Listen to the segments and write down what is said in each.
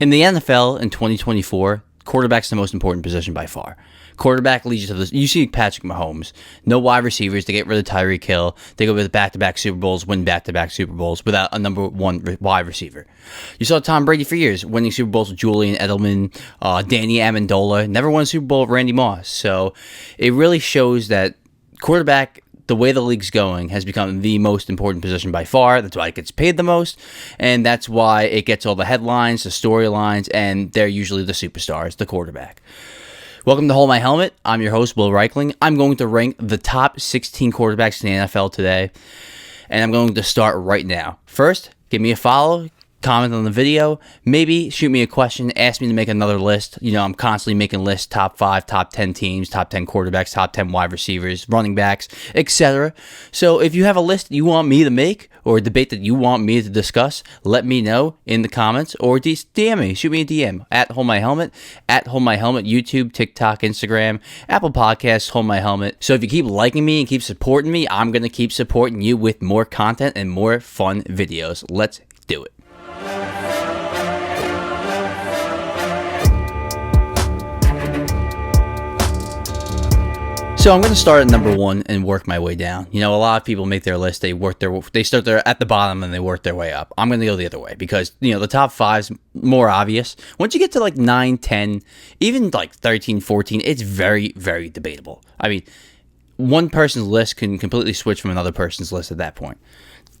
In the NFL in 2024, quarterback's the most important position by far. Quarterback leads you to this. You see Patrick Mahomes, no wide receivers. They get rid of Tyreek Hill. They go with back-to-back Super Bowls, win back-to-back Super Bowls without a number one wide receiver. You saw Tom Brady for years, winning Super Bowls with Julian Edelman, Danny Amendola. Never won a Super Bowl with Randy Moss. So it really shows that quarterback, the way the league's going, has become the most important position by far. That's why it gets paid the most, and that's why it gets all the headlines, the storylines, and they're usually the superstars, the quarterback. Welcome to Hold My Helmet. I'm your host, Will Reichling. I'm going to rank the top 16 quarterbacks in the NFL today, and I'm going to start right now. First, give me a follow, comment on the video, maybe shoot me a question, ask me to make another list. You know, I'm constantly making lists, top 5, top 10 teams, top 10 quarterbacks, top 10 wide receivers, running backs, etc. So if you have a list that you want me to make or a debate that you want me to discuss, let me know in the comments or DM me, shoot me a DM at Hold My Helmet, YouTube, TikTok, Instagram, Apple Podcasts, Hold My Helmet. So if you keep liking me and keep supporting me, I'm going to keep supporting you with more content and more fun videos. Let's do it. So I'm going to start at number 1 and work my way down. You know, a lot of people make their list, they start there at the bottom and they work their way up. I'm going to go the other way because, you know, the top 5's more obvious. Once you get to like 9, 10, even like 13, 14, it's very, very debatable. I mean, one person's list can completely switch from another person's list at that point.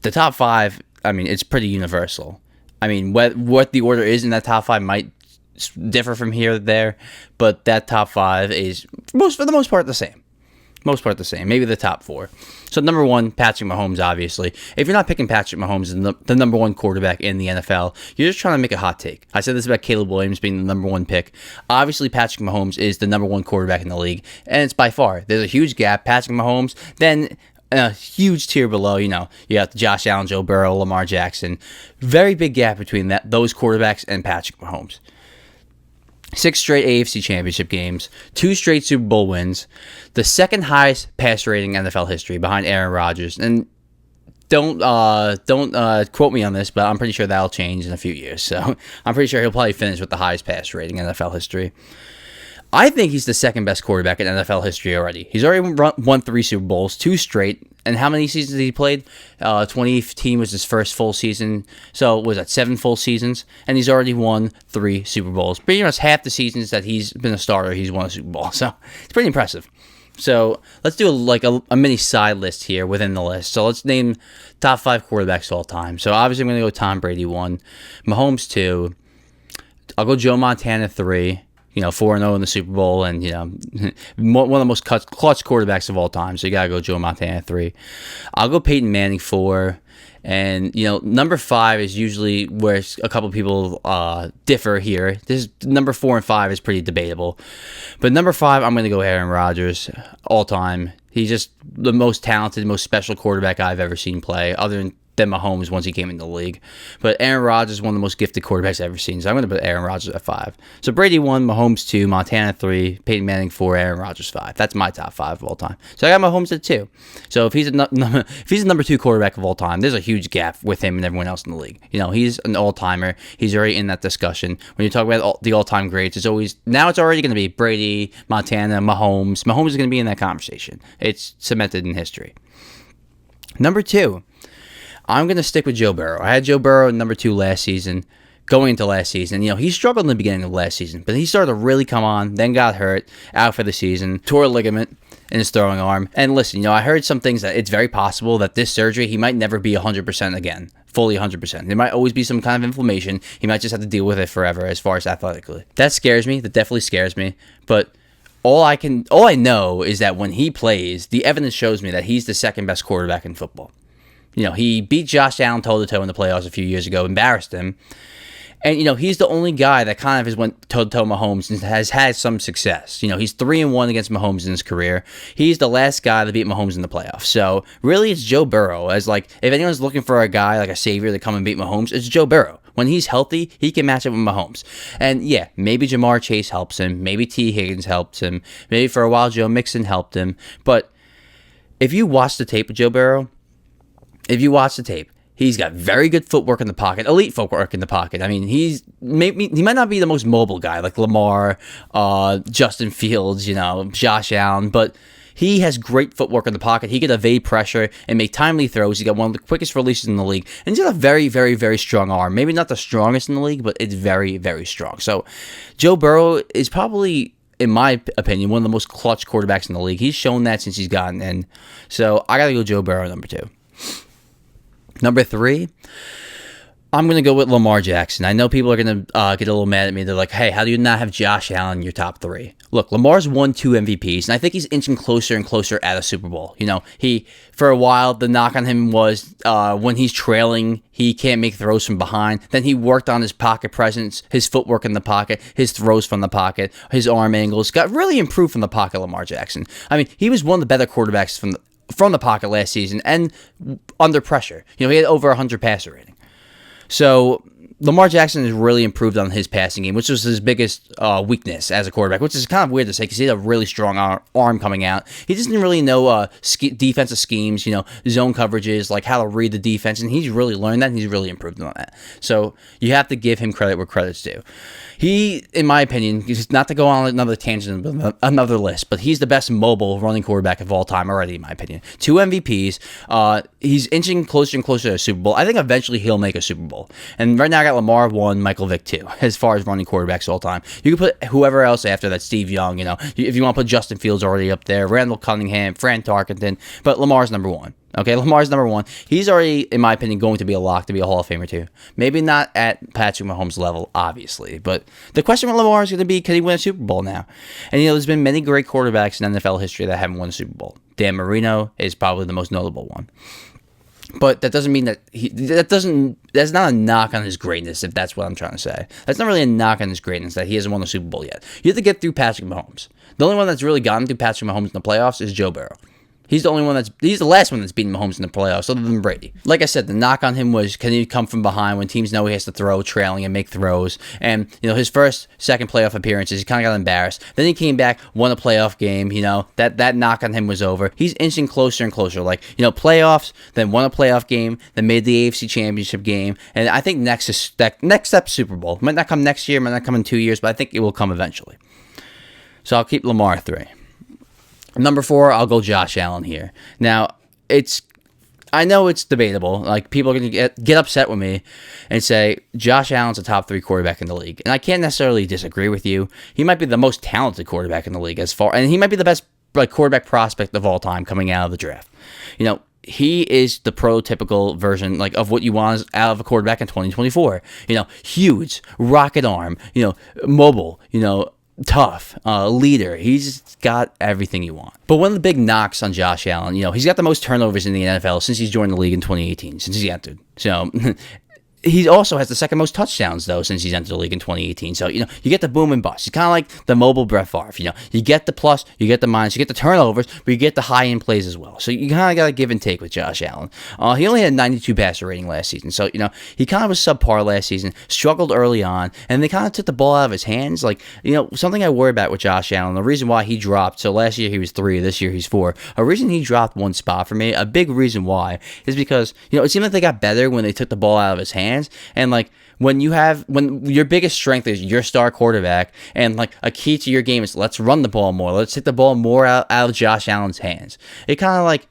The top 5, I mean, it's pretty universal. I mean, what the order is in that top 5 might differ from here to there, but that top 5 is for the most part the same. Maybe the top 4. So number 1, Patrick Mahomes, obviously. If you're not picking Patrick Mahomes as the number 1 quarterback in the NFL, you're just trying to make a hot take. I said this about Caleb Williams being the number 1 pick. Obviously, Patrick Mahomes is the number 1 quarterback in the league, and it's by far. There's a huge gap. Patrick Mahomes, then a huge tier below, you know, you got Josh Allen, Joe Burrow, Lamar Jackson. Very big gap between those quarterbacks and Patrick Mahomes. 6 straight AFC Championship games, 2 straight Super Bowl wins, the second highest pass rating in NFL history behind Aaron Rodgers. And don't quote me on this, but I'm pretty sure that'll change in a few years. So I'm pretty sure he'll probably finish with the highest pass rating in NFL history. I think he's the second best quarterback in NFL history already. He's already won 3 Super Bowls, 2 straight. And how many seasons he played? 2018 was his first full season. So was that 7 full seasons? And he's already won 3 Super Bowls. Pretty much half the seasons that he's been a starter, he's won a Super Bowl. So it's pretty impressive. So let's do a mini side list here within the list. So let's name top 5 quarterbacks all time. So obviously I'm going to go Tom Brady 1, Mahomes 2. I'll go Joe Montana 3. You know, 4-0 in the Super Bowl, and, you know, one of the most clutch quarterbacks of all time. So you got to go Joe Montana 3. I'll go Peyton Manning 4. And, you know, number 5 is usually where a couple people differ here. This number 4 and 5 is pretty debatable. But number 5, I'm going to go Aaron Rodgers all time. He's just the most talented, most special quarterback I've ever seen play, other than Mahomes once he came into the league. But Aaron Rodgers is one of the most gifted quarterbacks I've ever seen. So I'm going to put Aaron Rodgers at 5. So Brady 1, Mahomes 2, Montana 3, Peyton Manning 4, Aaron Rodgers 5. That's my top 5 of all time. So I got Mahomes at 2. So if he's a number 2 quarterback of all time, there's a huge gap with him and everyone else in the league. You know, he's an all-timer. He's already in that discussion. When you talk about the all-time greats, it's already going to be Brady, Montana, Mahomes. Mahomes is going to be in that conversation. It's cemented in history. Number 2. I'm going to stick with Joe Burrow. I had Joe Burrow at number 2 last season, going into last season. You know, he struggled in the beginning of last season, but he started to really come on, then got hurt, out for the season, tore a ligament in his throwing arm. And listen, you know, I heard some things that it's very possible that this surgery, he might never be 100% again, fully 100%. There might always be some kind of inflammation. He might just have to deal with it forever as far as athletically. That scares me. That definitely scares me. But all I know is that when he plays, the evidence shows me that he's the second best quarterback in football. You know, he beat Josh Allen toe-to-toe in the playoffs a few years ago, embarrassed him. And, you know, he's the only guy that kind of has went toe-to-toe Mahomes and has had some success. You know, he's 3-1 against Mahomes in his career. He's the last guy to beat Mahomes in the playoffs. So, really, it's Joe Burrow. As, like, if anyone's looking for a guy, like a savior to come and beat Mahomes, it's Joe Burrow. When he's healthy, he can match up with Mahomes. And, yeah, maybe Jamar Chase helps him. Maybe T. Higgins helps him. Maybe for a while Joe Mixon helped him. But if you watch the tape of Joe Burrow, He's got very good footwork in the pocket, elite footwork in the pocket. I mean, he might not be the most mobile guy like Lamar, Justin Fields, Josh Allen, but he has great footwork in the pocket. He can evade pressure and make timely throws. He's got one of the quickest releases in the league. And he's got a very, very, very strong arm. Maybe not the strongest in the league, but it's very, very strong. So Joe Burrow is probably, in my opinion, one of the most clutch quarterbacks in the league. He's shown that since he's gotten in. So I got to go Joe Burrow, number 2. Number 3, I'm going to go with Lamar Jackson. I know people are going to get a little mad at me. They're like, hey, how do you not have Josh Allen in your top 3? Look, Lamar's won 2 MVPs, and I think he's inching closer and closer at a Super Bowl. For a while, the knock on him was when he's trailing, he can't make throws from behind. Then he worked on his pocket presence, his footwork in the pocket, his throws from the pocket, his arm angles. Got really improved from the pocket, Lamar Jackson. I mean, he was one of the better quarterbacks from the pocket last season and under pressure. He had over 100 passer rating. So Lamar Jackson has really improved on his passing game, which was his biggest weakness as a quarterback, which is kind of weird to say because he had a really strong arm coming out. He doesn't really know defensive schemes, zone coverages, like how to read the defense, and he's really learned that, and he's really improved on that. So you have to give him credit where credit's due. He, in my opinion, not to go on another tangent, another list, but he's the best mobile running quarterback of all time already, in my opinion. 2 MVPs. He's inching closer and closer to a Super Bowl. I think eventually he'll make a Super Bowl. And right now I got Lamar 1, Michael Vick 2, as far as running quarterbacks all time. You can put whoever else after that, Steve Young, if you want to put Justin Fields already up there, Randall Cunningham, Fran Tarkenton, but Lamar's number 1. Okay, Lamar's number 1. He's already, in my opinion, going to be a lock to be a Hall of Famer too. Maybe not at Patrick Mahomes' level, obviously, but the question with Lamar is going to be, can he win a Super Bowl now? And there's been many great quarterbacks in NFL history that haven't won a Super Bowl. Dan Marino is probably the most notable one. But that doesn't mean that's not a knock on his greatness, if that's what I'm trying to say. That's not really a knock on his greatness that he hasn't won a Super Bowl yet. You have to get through Patrick Mahomes. The only one that's really gotten through Patrick Mahomes in the playoffs is Joe Burrow. He's the last one that's beaten Mahomes in the playoffs, other than Brady. Like I said, the knock on him was, can he come from behind when teams know he has to throw, trailing, and make throws? And, his second playoff appearances, he kind of got embarrassed. Then he came back, won a playoff game, that knock on him was over. He's inching closer and closer, playoffs, then won a playoff game, then made the AFC Championship game, and I think next step Super Bowl. Might not come next year, might not come in 2 years, but I think it will come eventually. So I'll keep Lamar 3. Number 4, I'll go Josh Allen here. Now, I know it's debatable. Like, people are going to get upset with me and say, Josh Allen's a top 3 quarterback in the league. And I can't necessarily disagree with you. He might be the most talented quarterback in the league and he might be the best quarterback prospect of all time coming out of the draft. He is the prototypical version of what you want out of a quarterback in 2024. Huge, rocket arm, mobile, tough, leader. He's got everything you want. But one of the big knocks on Josh Allen, he's got the most turnovers in the NFL since he's joined the league in 2018, since he entered. So he also has the second most touchdowns, though, since he's entered the league in 2018. So, you get the boom and bust. He's kind of like the mobile Brett Favre. You get the plus, you get the minus, you get the turnovers, but you get the high-end plays as well. So you kind of got to give and take with Josh Allen. He only had 92 passer rating last season. So, he kind of was subpar last season, struggled early on, and they kind of took the ball out of his hands. Something I worry about with Josh Allen, the reason why he dropped, so last year he was 3, this year he's 4. A reason he dropped 1 spot for me, a big reason why, is because, it seemed like they got better when they took the ball out of his hands. And when your biggest strength is your star quarterback, and a key to your game is let's run the ball more, let's hit the ball more out of Josh Allen's hands. It kind of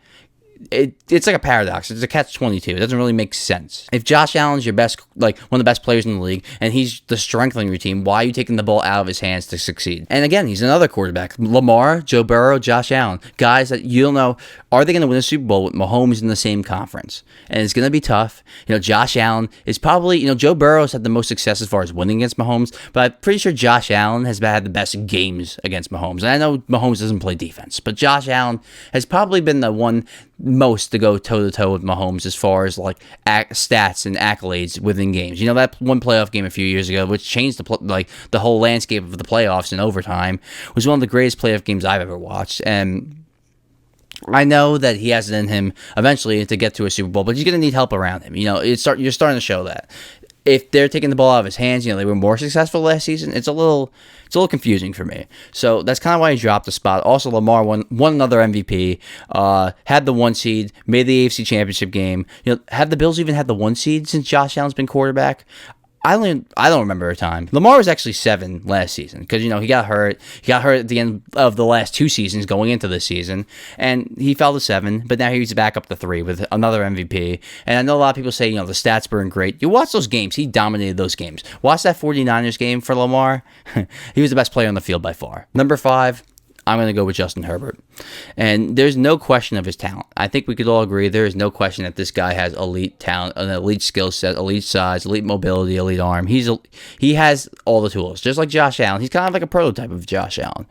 it's like a paradox. It's a catch-22. It doesn't really make sense. If Josh Allen's your best, one of the best players in the league, and he's the strength on your team, why are you taking the ball out of his hands to succeed? And again, he's another quarterback. Lamar, Joe Burrow, Josh Allen. Guys that you'll know, are they going to win a Super Bowl with Mahomes in the same conference? And it's going to be tough. Josh Allen is probably, Joe Burrow's had the most success as far as winning against Mahomes, but I'm pretty sure Josh Allen has had the best games against Mahomes. And I know Mahomes doesn't play defense, but Josh Allen has probably been the one most to go toe-to-toe with Mahomes as far as stats and accolades within games. That one playoff game a few years ago, which changed the whole landscape of the playoffs in overtime, was one of the greatest playoff games I've ever watched. And I know that he has it in him eventually to get to a Super Bowl, but he's going to need help around him. You're starting to show that. if they're taking the ball out of his hands, they were more successful last season. It's a little confusing for me. So that's kind of why he dropped the spot. Also, Lamar won another MVP, had the 1 seed, made the AFC Championship game. Have the Bills even had the 1 seed since Josh Allen's been quarterback? I don't remember a time. Lamar was actually 7 last season because, he got hurt. He got hurt at the end of the last 2 seasons going into this season, and he fell to 7, but now he's back up to 3 with another MVP. And I know a lot of people say, the stats weren't great. You watch those games. He dominated those games. Watch that 49ers game for Lamar. He was the best player on the field by far. Number 5. I'm going to go with Justin Herbert. And there's no question of his talent. I think we could all agree there is no question that this guy has elite talent, an elite skill set, elite size, elite mobility, elite arm. He has all the tools, just like Josh Allen. He's kind of like a prototype of Josh Allen.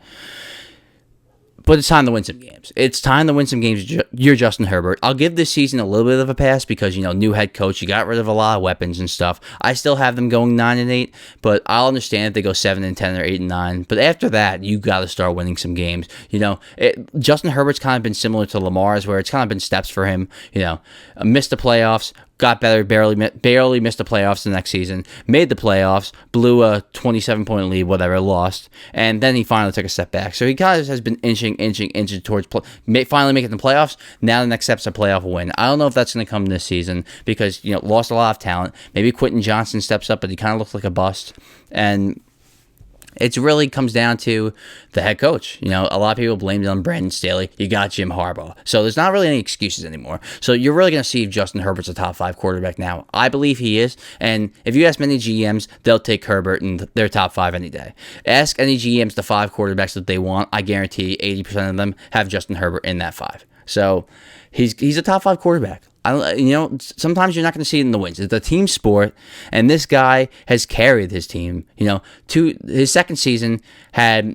But it's time to win some games. It's time to win some games. You're Justin Herbert. I'll give this season a little bit of a pass because, new head coach. You got rid of a lot of weapons and stuff. I still have them going 9-8, but I'll understand if they go 7-10 or 8-9. But after that, you got to start winning some games. Justin Herbert's kind of been similar to Lamar's, where it's kind of been steps for him. Missed the playoffs. Got better, barely missed the playoffs the next season, made the playoffs, blew a 27-point lead, whatever, lost, and then he finally took a step back. So he kind of has been inching towards finally making the playoffs. Now the next step's a playoff win. I don't know if that's going to come this season because, lost a lot of talent. Maybe Quentin Johnson steps up, but he kind of looks like a bust. And it really comes down to the head coach. A lot of people blamed it on Brandon Staley. You got Jim Harbaugh. So there's not really any excuses anymore. So you're really going to see if Justin Herbert's a top 5 quarterback now. I believe he is. And if you ask many GMs, they'll take Herbert in their top 5 any day. Ask any GMs the 5 quarterbacks that they want. I guarantee 80% of them have Justin Herbert in that 5. So he's a top 5 quarterback. Sometimes you're not going to see it in the wins. It's a team sport, and this guy has carried his team. To his second season had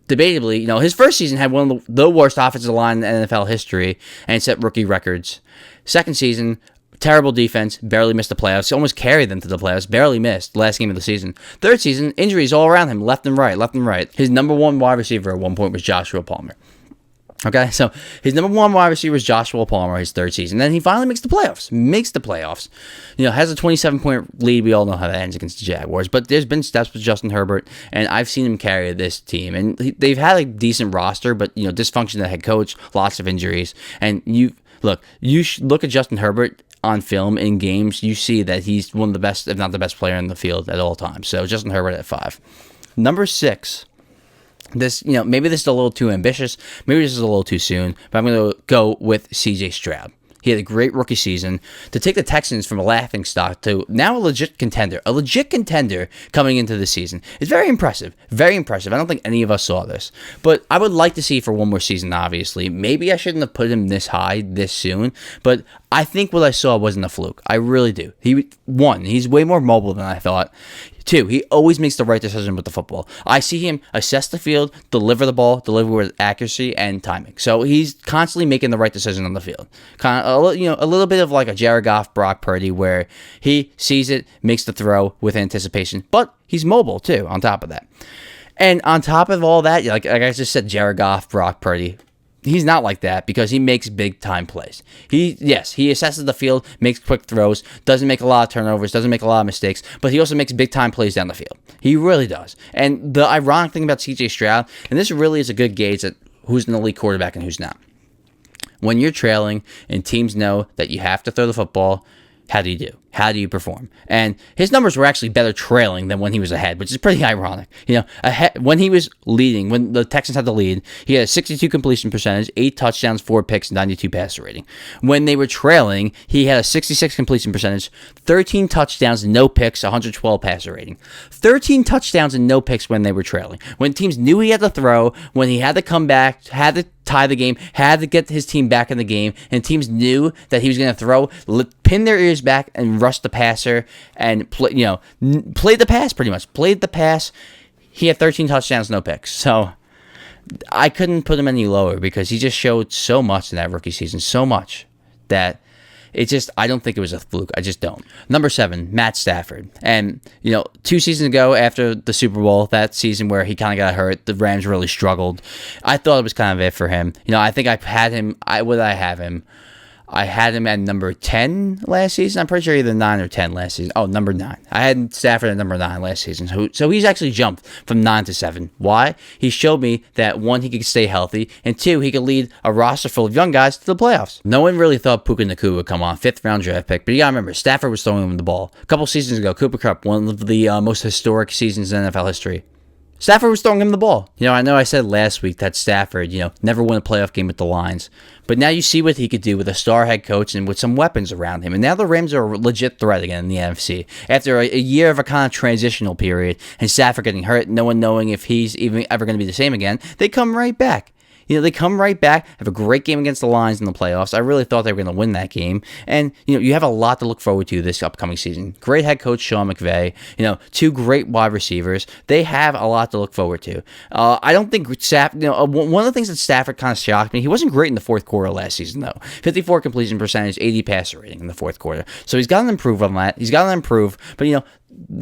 debatably, his first season had one of the worst offensive line in NFL history and set rookie records. Second season, terrible defense, barely missed the playoffs, almost carried them to the playoffs, barely missed last game of the season. Third season, injuries all around him, left and right. His number 1 wide receiver at one point was Joshua Palmer. Okay, so his number 1 wide receiver was Joshua Palmer his third season. Then he finally makes the playoffs. Has a 27-point lead. We all know how that ends against the Jaguars. But there's been steps with Justin Herbert, and I've seen him carry this team. And they've had a decent roster, but, dysfunction of the head coach, lots of injuries. And you look at Justin Herbert on film in games, you see that he's one of the best, if not the best player in the field at all times. So Justin Herbert at 5. Number 6. This, maybe this is a little too ambitious. Maybe this is a little too soon. But I'm going to go with C.J. Stroud. He had a great rookie season. To take the Texans from a laughingstock to now a legit contender coming into the season is very impressive. Very impressive. I don't think any of us saw this. But I would like to see for one more season, obviously. Maybe I shouldn't have put him this high this soon. But I think what I saw wasn't a fluke. I really do. He's way more mobile than I thought. 2, he always makes the right decision with the football. I see him assess the field, deliver the ball, deliver with accuracy and timing. So he's constantly making the right decision on the field. Kind of, a little bit of like a Jared Goff, Brock Purdy, where he sees it, makes the throw with anticipation, but he's mobile too. On top of that, and on top of all that, like I just said, Jared Goff, Brock Purdy. He's not like that because he makes big-time plays. He assesses the field, makes quick throws, doesn't make a lot of turnovers, doesn't make a lot of mistakes, but he also makes big-time plays down the field. He really does. And the ironic thing about C.J. Stroud, and this really is a good gauge at who's an elite quarterback and who's not. When you're trailing and teams know that you have to throw the football, how do you do? How do you perform? And his numbers were actually better trailing than when he was ahead, which is pretty ironic. When he was leading, when the Texans had the lead, he had a 62 completion percentage, 8 touchdowns, 4 picks, 92 passer rating. When they were trailing, he had a 66 completion percentage, 13 touchdowns, no picks, 112 passer rating. 13 touchdowns and no picks when they were trailing. When teams knew he had to throw, when he had to come back, had to tie the game, had to get his team back in the game, and teams knew that he was going to throw, pin their ears back and rush the passer and played the pass pretty much. Played the pass. He had 13 touchdowns, no picks. So I couldn't put him any lower because he just showed so much in that rookie season, so much that I don't think it was a fluke. I just don't. Number 7, Matt Stafford. And, 2 seasons ago after the Super Bowl, that season where he kind of got hurt, the Rams really struggled. I thought it was kind of it for him. I think I had him. Would I have him? I had him at number 10 last season. I'm pretty sure either 9 or 10 last season. Oh, number 9. I had Stafford at number 9 last season. So he's actually jumped from 9 to 7. Why? He showed me that, 1, he could stay healthy, and 2, he could lead a roster full of young guys to the playoffs. No one really thought Puka Nacua would come on, 5th round draft pick, but you gotta remember, Stafford was throwing him the ball. A couple seasons ago, Cooper Kupp, one of the most historic seasons in NFL history. Stafford was throwing him the ball. I know I said last week that Stafford, never won a playoff game with the Lions. But now you see what he could do with a star head coach and with some weapons around him. And now the Rams are a legit threat again in the NFC. After a year of a kind of transitional period and Stafford getting hurt, no one knowing if he's even ever going to be the same again, they come right back. They come right back, have a great game against the Lions in the playoffs. I really thought they were going to win that game. And, you have a lot to look forward to this upcoming season. Great head coach Sean McVay, 2 great wide receivers. They have a lot to look forward to. I don't think Stafford, one of the things that Stafford kind of shocked me, he wasn't great in the fourth quarter last season, though. 54 completion percentage, 80 passer rating in the fourth quarter. So he's got to improve on that. He's got to improve. But,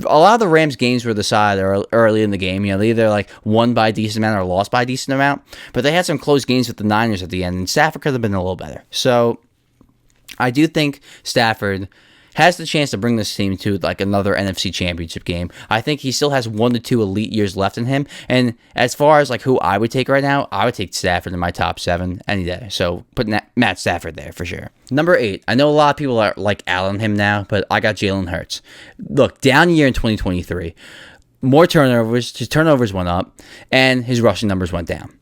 a lot of the Rams games were decided early in the game. They either won by a decent amount or lost by a decent amount. But they had some close games with the Niners at the end, and Stafford could have been a little better. So I do think Stafford has the chance to bring this team to another NFC Championship game. I think he still has 1 to 2 elite years left in him. And as far as who I would take right now, I would take Stafford in my top 7 any day. So put Matt Stafford there for sure. Number 8, I know a lot of people are out on him now, but I got Jalen Hurts. Look, down year in 2023. More turnovers. His turnovers went up, and his rushing numbers went down.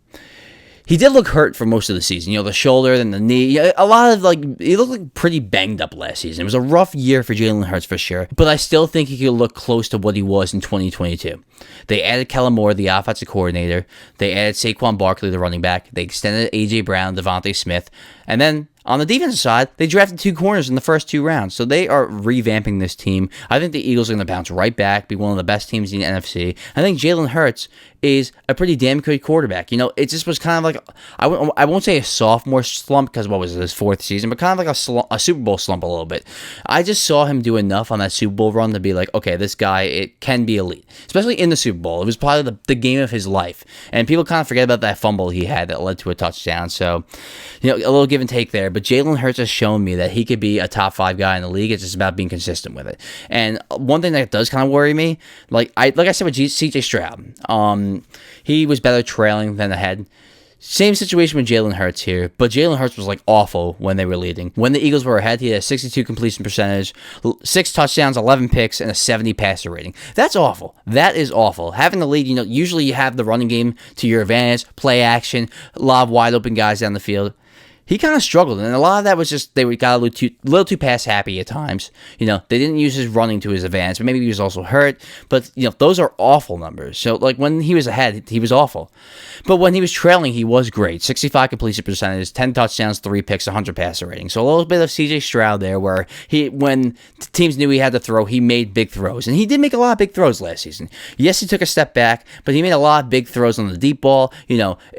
He did look hurt for most of the season. The shoulder, then the knee. A lot of, he looked pretty banged up last season. It was a rough year for Jalen Hurts for sure. But I still think he could look close to what he was in 2022. They added Kellen Moore, the offensive coordinator. They added Saquon Barkley, the running back. They extended A.J. Brown, Devontae Smith. And then on the defensive side, they drafted 2 corners in the first 2 rounds. So they are revamping this team. I think the Eagles are going to bounce right back, be one of the best teams in the NFC. I think Jalen Hurts is a pretty damn good quarterback. It just was kind of I won't say a sophomore slump because what was it, his 4th season, but kind of a Super Bowl slump a little bit. I just saw him do enough on that Super Bowl run to be okay, this guy, it can be elite. Especially in the Super Bowl. It was probably the game of his life. And people kind of forget about that fumble he had that led to a touchdown. So, a little give and take there. But Jalen Hurts has shown me that he could be a top 5 guy in the league. It's just about being consistent with it. And one thing that does kind of worry me, like I said with CJ Stroud, he was better trailing than ahead. Same situation with Jalen Hurts here, but Jalen Hurts was awful when they were leading. When the Eagles were ahead, he had a 62 completion percentage, 6 touchdowns, 11 picks, and a 70 passer rating. That's awful. That is awful. Having the lead, usually you have the running game to your advantage, play action, a lot of wide open guys down the field. He kind of struggled, and a lot of that was just they got a little too pass happy at times. They didn't use his running to his advantage, but maybe he was also hurt. But those are awful numbers. So when he was ahead, he was awful. But when he was trailing, he was great. 65 completion percentage, 10 touchdowns, 3 picks, 100 passer rating. So a little bit of CJ Stroud there, where when teams knew he had to throw, he made big throws, and he did make a lot of big throws last season. Yes, he took a step back, but he made a lot of big throws on the deep ball.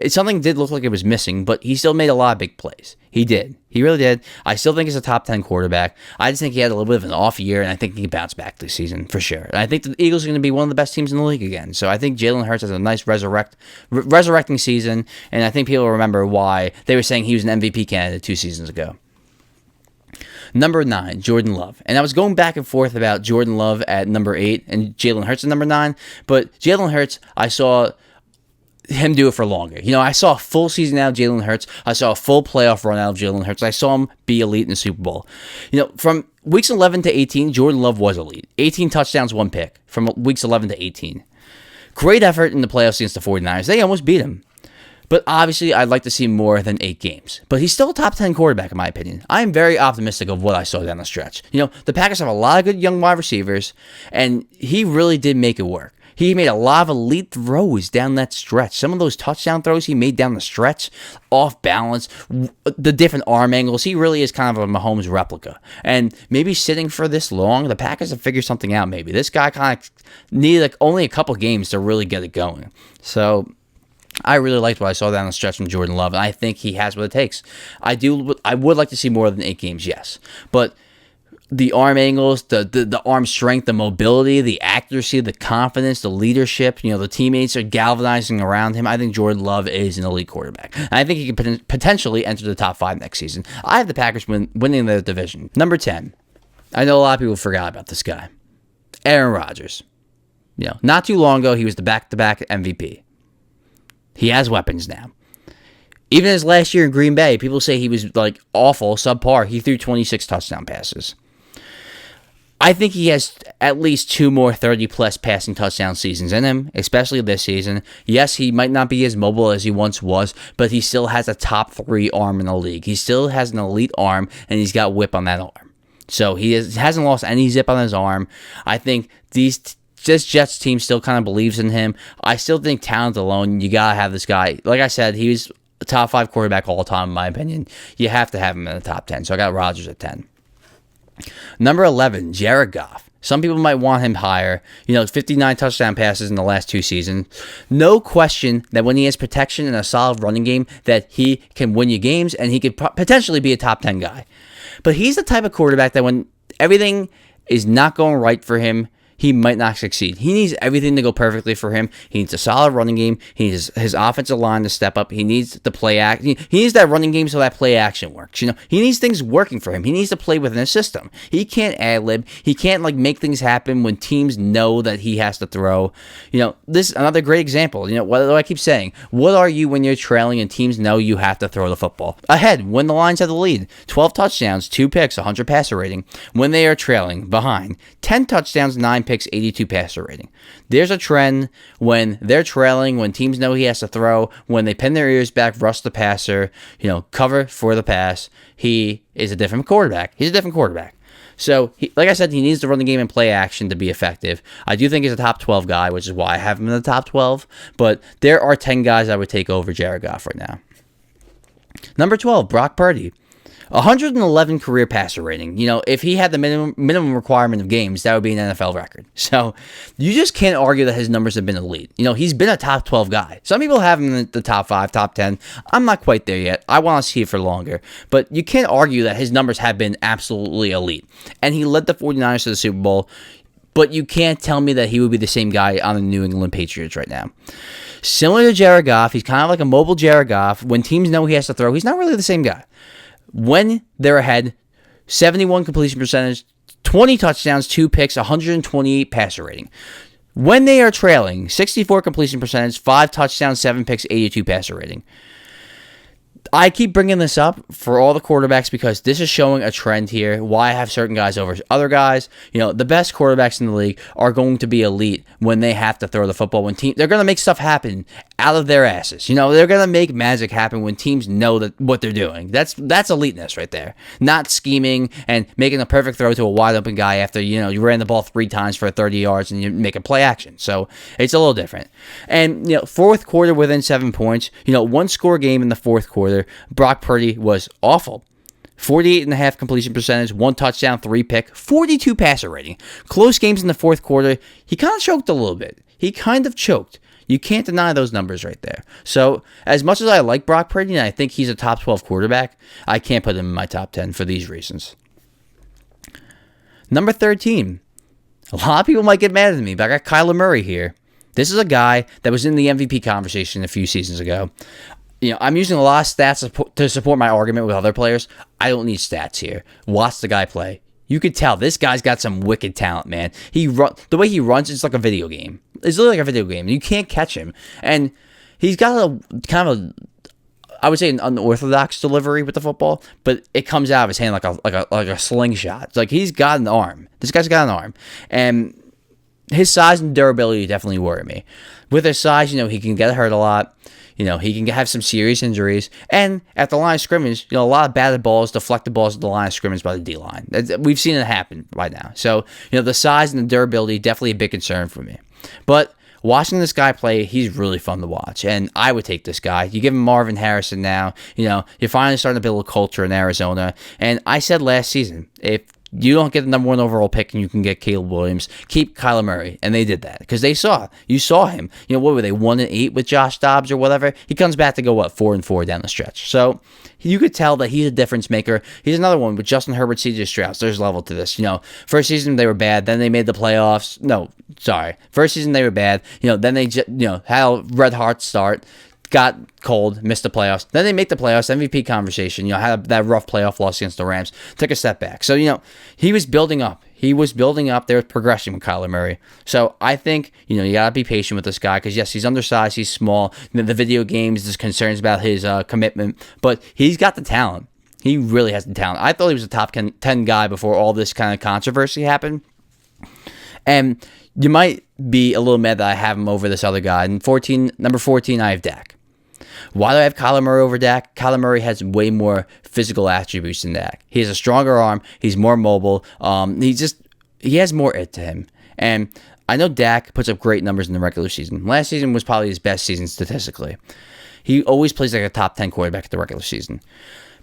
Something did look like it was missing, but he still made a lot of big plays. He did. He really did. I still think he's a top 10 quarterback. I just think he had a little bit of an off year, and I think he can bounce back this season for sure. And I think the Eagles are going to be one of the best teams in the league again. So I think Jalen Hurts has a nice resurrecting season, and I think people remember why they were saying he was an MVP candidate 2 seasons ago. Number 9, Jordan Love. And I was going back and forth about Jordan Love at number 8 and Jalen Hurts at number 9, but Jalen Hurts, I saw him do it for longer. I saw a full season out of Jalen Hurts. I saw a full playoff run out of Jalen Hurts. I saw him be elite in the Super Bowl. From weeks 11 to 18, Jordan Love was elite. 18 touchdowns, 1 pick from weeks 11 to 18. Great effort in the playoffs against the 49ers. They almost beat him. But obviously, I'd like to see more than 8 games. But he's still a top 10 quarterback, in my opinion. I am very optimistic of what I saw down the stretch. The Packers have a lot of good young wide receivers, and he really did make it work. He made a lot of elite throws down that stretch. Some of those touchdown throws he made down the stretch, off balance, the different arm angles. He really is kind of a Mahomes replica. And maybe sitting for this long, the Packers have figured something out maybe. This guy kind of needed only a couple games to really get it going. So I really liked what I saw down the stretch from Jordan Love, and I think he has what it takes. I would like to see more than 8 games, yes. But the arm angles, the arm strength, the mobility, the accuracy, the confidence, the leadership. The teammates are galvanizing around him. I think Jordan Love is an elite quarterback. And I think he can potentially enter the top 5 next season. I have the Packers winning the division. Number 10. I know a lot of people forgot about this guy. Aaron Rodgers. Not too long ago, he was the back-to-back MVP. He has weapons now. Even his last year in Green Bay, people say he was awful, subpar. He threw 26 touchdown passes. I think he has at least 2 more 30-plus passing touchdown seasons in him, especially this season. Yes, he might not be as mobile as he once was, but he still has a top 3 arm in the league. He still has an elite arm, and he's got whip on that arm. So he hasn't lost any zip on his arm. I think this Jets team still kind of believes in him. I still think talent alone, you got to have this guy. Like I said, he's a top 5 quarterback all time, in my opinion. You have to have him in the top 10. So I got Rodgers at 10. Number 11, Jared Goff. Some people might want him higher. 59 touchdown passes in the last 2 seasons. No question that when he has protection and a solid running game, that he can win you games and he could potentially be a top 10 guy. But he's the type of quarterback that when everything is not going right for him, he might not succeed. He needs everything to go perfectly for him. He needs a solid running game. He needs his offensive line to step up. He needs the play act. He needs that running game so that play action works. He needs things working for him. He needs to play within a system. He can't ad-lib. He can't make things happen when teams know that he has to throw. This is another great example. What do I keep saying? What are you when you're trailing and teams know you have to throw the football? Ahead, when the Lions have the lead. 12 touchdowns, 2 picks, 100 passer rating. When they are trailing, behind. 10 touchdowns, 9 picks, 82 passer rating. There's a trend when they're trailing, when teams know he has to throw, when they pin their ears back, rush the passer, cover for the pass. He is a different quarterback. He's a different quarterback. So, like I said, he needs to run the game and play action to be effective. I do think he's a top 12 guy, which is why I have him in the top 12. But there are 10 guys I would take over Jared Goff right now. Number 12, Brock Purdy. 111 career passer rating. If he had the minimum requirement of games, that would be an NFL record. So you just can't argue that his numbers have been elite. He's been a top 12 guy. Some people have him in the top 5, top 10. I'm not quite there yet. I want to see it for longer. But you can't argue that his numbers have been absolutely elite. And he led the 49ers to the Super Bowl. But you can't tell me that he would be the same guy on the New England Patriots right now. Similar to Jared Goff, he's kind of like a mobile Jared Goff. When teams know he has to throw, he's not really the same guy. When they're ahead, 71 completion percentage, 20 touchdowns, 2 picks, 128 passer rating. When they are trailing, 64 completion percentage, 5 touchdowns, 7 picks, 82 passer rating. I keep bringing this up for all the quarterbacks because this is showing a trend here, why I have certain guys over other guys. The best quarterbacks in the league are going to be elite when they have to throw the football. They're going to make stuff happen out of their asses. They're going to make magic happen when teams know that what they're doing. That's eliteness right there. Not scheming and making a perfect throw to a wide open guy after, you ran the ball 3 times for 30 yards and you make a play action. So it's a little different. And, fourth quarter within 7 points, 1-score game in the fourth quarter. Brock Purdy was awful. 48.5 completion percentage, 1 touchdown, 3 pick, 42 passer rating. Close games in the fourth quarter. He kind of choked a little bit. You can't deny those numbers right there. So, as much as I like Brock Purdy and I think he's a top 12 quarterback, I can't put him in my top 10 for these reasons. Number 13. A lot of people might get mad at me, but I got Kyler Murray here. This is a guy that was in the MVP conversation a few seasons ago. I'm using a lot of stats to support my argument with other players. I don't need stats here. Watch the guy play. You could tell this guy's got some wicked talent, man. The way he runs, it's like a video game. It's literally like a video game. You can't catch him. And he's got a kind of I would say an unorthodox delivery with the football, but it comes out of his hand like a slingshot. It's like he's got an arm. This guy's got an arm. And his size and durability definitely worry me. With his size, he can get hurt a lot. He can have some serious injuries. And at the line of scrimmage, a lot of batted balls, deflected balls at the line of scrimmage by the D-line. We've seen it happen right now. So, the size and the durability, definitely a big concern for me. But watching this guy play, he's really fun to watch. And I would take this guy. You give him Marvin Harrison now. You're finally starting to build a culture in Arizona. And I said last season, if You don't get the number 1 overall pick and you can get Caleb Williams. Keep Kyler Murray. And they did that because you saw him. What were they, 1-8 with Josh Dobbs or whatever? He comes back to go, 4-4 down the stretch. So you could tell that he's a difference maker. He's another one with Justin Herbert, CJ Stroud. There's level to this. First season they were bad. Then they made the playoffs. No, sorry. First season they were bad. Then they had a red hot start. Got cold, missed the playoffs. Then they make the playoffs, MVP conversation. Had that rough playoff loss against the Rams. Took a step back. So, he was building up. There was progression with Kyler Murray. So, I think, you got to be patient with this guy because, yes, he's undersized, he's small. The video games, there's concerns about his commitment. But he's got the talent. He really has the talent. I thought he was a top 10 guy before all this kind of controversy happened. And you might be a little mad that I have him over this other guy. And number 14, I have Dak. Why do I have Kyler Murray over Dak? Kyler Murray has way more physical attributes than Dak. He has a stronger arm. He's more mobile. He has more it to him. And I know Dak puts up great numbers in the regular season. Last season was probably his best season statistically. He always plays like a top 10 quarterback at the regular season.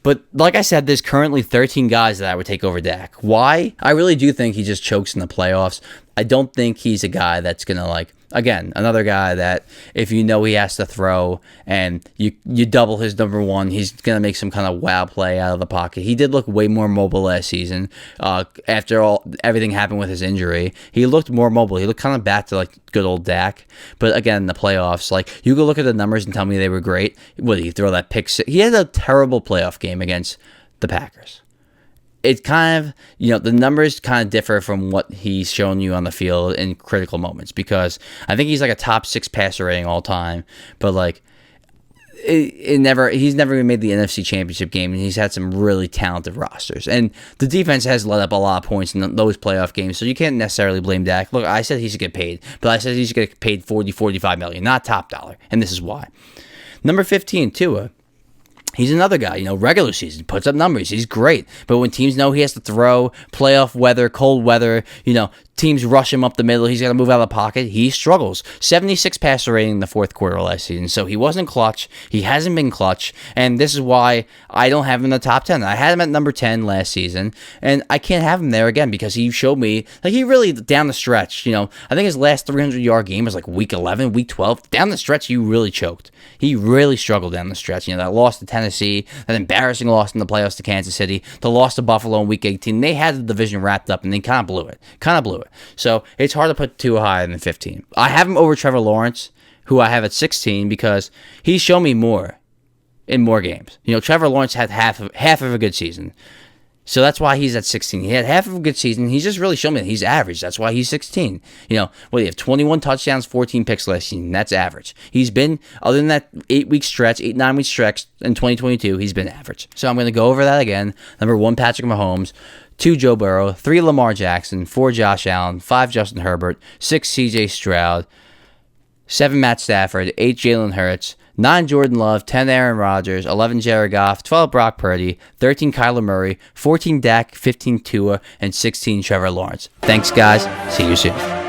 But like I said, there's currently 13 guys that I would take over Dak. Why? I really do think he just chokes in the playoffs. I don't think he's a guy that's going to again, another guy that if he has to throw and you double his number 1, he's going to make some kind of wow play out of the pocket. He did look way more mobile last season. After everything happened with his injury, he looked more mobile. He looked kind of back to good old Dak. But again, the playoffs, you go look at the numbers and tell me they were great. What did he throw that pick six? He had a terrible playoff game against the Packers. It kind of, the numbers kind of differ from what he's shown you on the field in critical moments because I think he's a top 6 passer rating all time, but he's never even made the NFC Championship game, and he's had some really talented rosters. And the defense has let up a lot of points in those playoff games, so you can't necessarily blame Dak. Look, I said he should get paid, but I said he should get paid $40-45 million, not top dollar, and this is why. Number 15, Tua. He's another guy, regular season, puts up numbers. He's great. But when teams know he has to throw, playoff weather, cold weather, teams rush him up the middle, he's got to move out of the pocket, he struggles. 76 passer rating in the fourth quarter last season. So he wasn't clutch. He hasn't been clutch. And this is why I don't have him in the top 10. I had him at number 10 last season. And I can't have him there again because he showed me, he really, down the stretch, I think his last 300-yard game was week 11, week 12. Down the stretch, he really choked. He really struggled down the stretch. That loss to Tennessee, that embarrassing loss in the playoffs to Kansas City, the loss to Buffalo in week 18. They had the division wrapped up and they kind of blew it. So it's hard to put too higher than 15. I have him over Trevor Lawrence, who I have at 16 because he's shown me more in more games. Trevor Lawrence had half of a good season. So that's why he's at 16. He had half of a good season. He's just really shown me that he's average. That's why he's 16. He have 21 touchdowns, 14 picks last season. That's average. He's been, other than that 9-week stretch in 2022, he's been average. So I'm going to go over that again. Number 1, Patrick Mahomes. 2, Joe Burrow. 3, Lamar Jackson. 4, Josh Allen. 5, Justin Herbert. 6, CJ Stroud. 7, Matt Stafford. 8, Jalen Hurts. 9, Jordan Love, 10, Aaron Rodgers, 11, Jared Goff, 12, Brock Purdy, 13, Kyler Murray, 14, Dak, 15, Tua, and 16, Trevor Lawrence. Thanks, guys. See you soon.